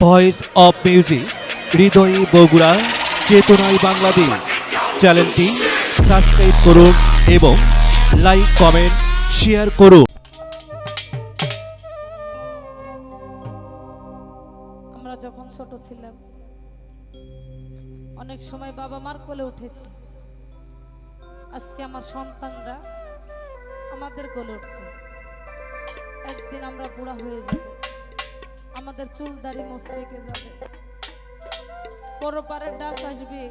Voice of music হৃদয়ে বগুড়া চেতনায় বাংলাদেশ চ্যানেলটি সাবস্ক্রাইব করুন এবং লাইক কমেন্ট শেয়ার করুন। আমরা যখন ছোট ছিলাম অনেক সময় বাবা মার কোলে উঠেছি। আজকে আমার সন্তানরা আমাদের কোলে উঠছে। একদিন আমরা বুড়া হয়ে যাব, আমাদের চুল দাড়ি মোছ পেকে যাবে, পরপারের ডাক আসবে।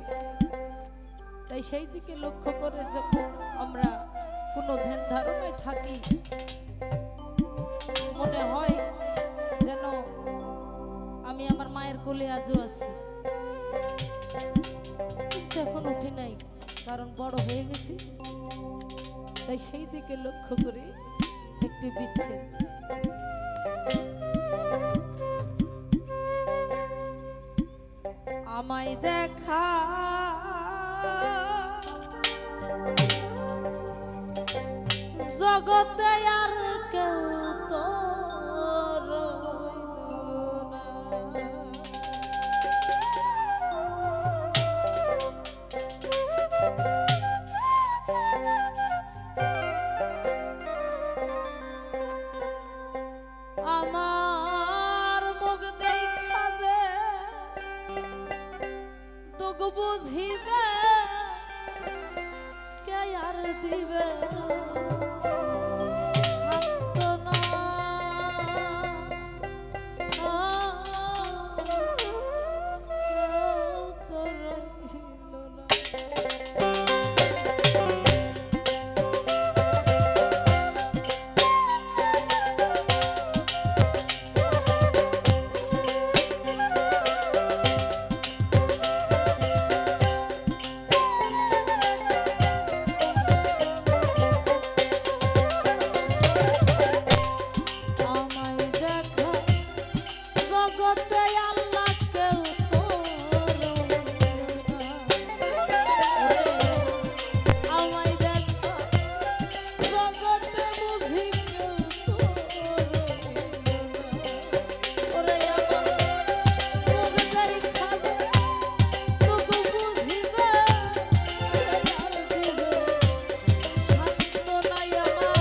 তাই সেই দিকে লক্ষ্য করে যখন আমরা কোনো ধ্যান ধারণায় থাকি, মনে হয় যেন আমি আমার মায়ের কোলে আজও আছি, কিন্তু এখন উঠি নাই, কারণ বড় হয়ে গেছি। তাই সেই দিকে লক্ষ্য করে একটি বিচ্ছেদ। আমায় দেখা জগতে আর কেউ তো রইলো না। আমার মুখ দেখা যে দুঃখ বুঝিবে কে আর দিবে সান্ত্বনা। কেউ তো রইল না। আমায় দেখা জগতে আল্লাহ কেউ তো রইল না। আমায় দেখা জগতে বুঝি কেউ তো রইল না। ওরে আমার মুখ দেখা যে তবু বুঝিবে আর দিবে সান্ত্বনাই আমার।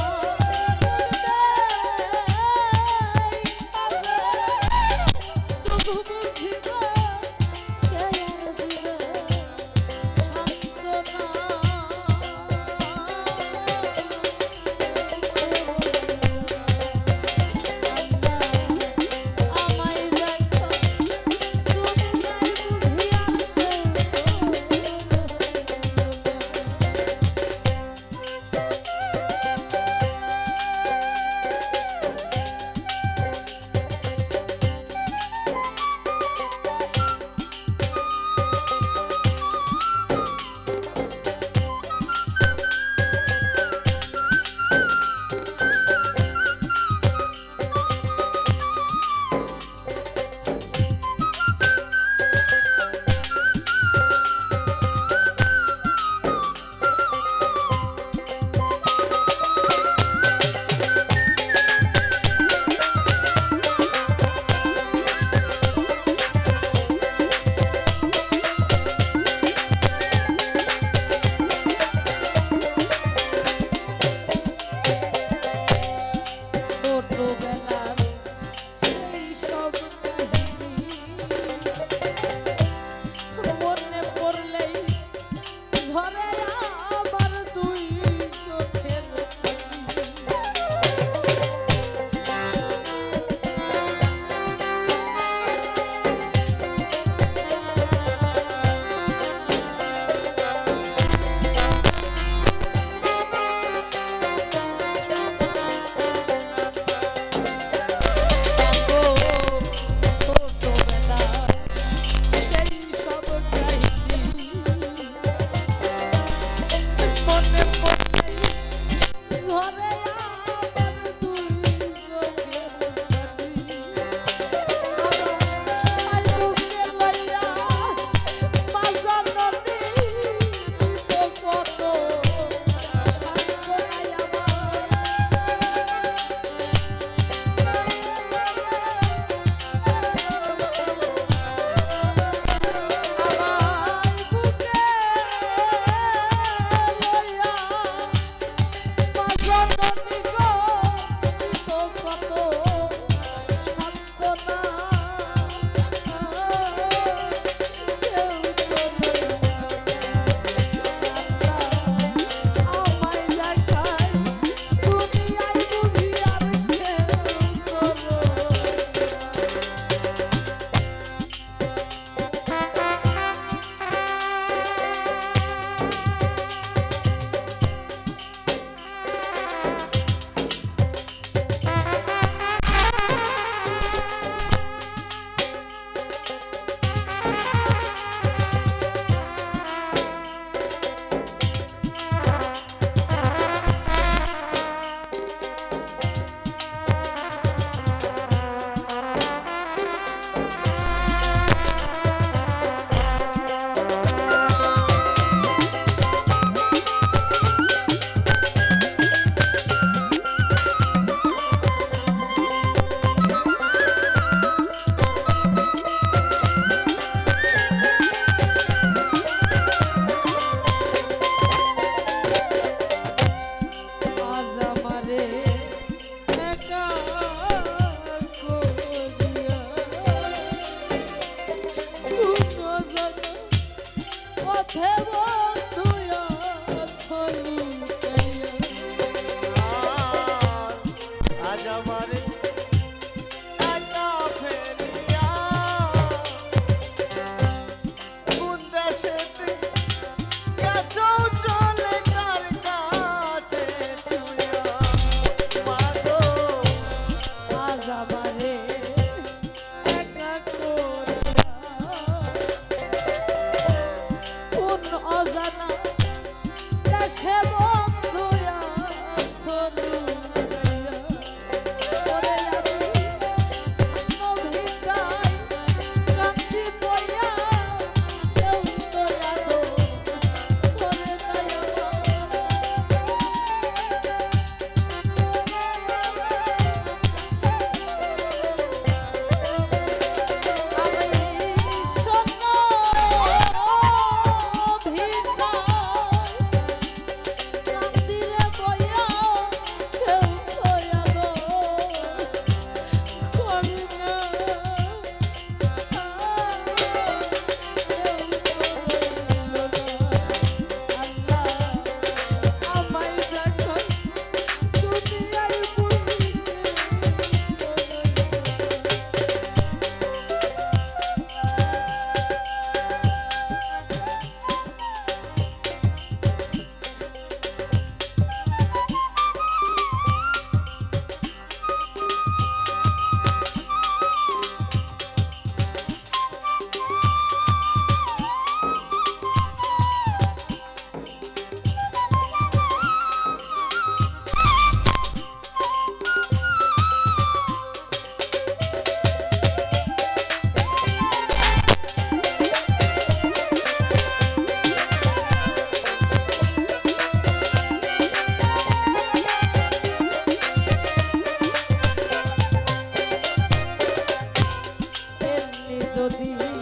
যদি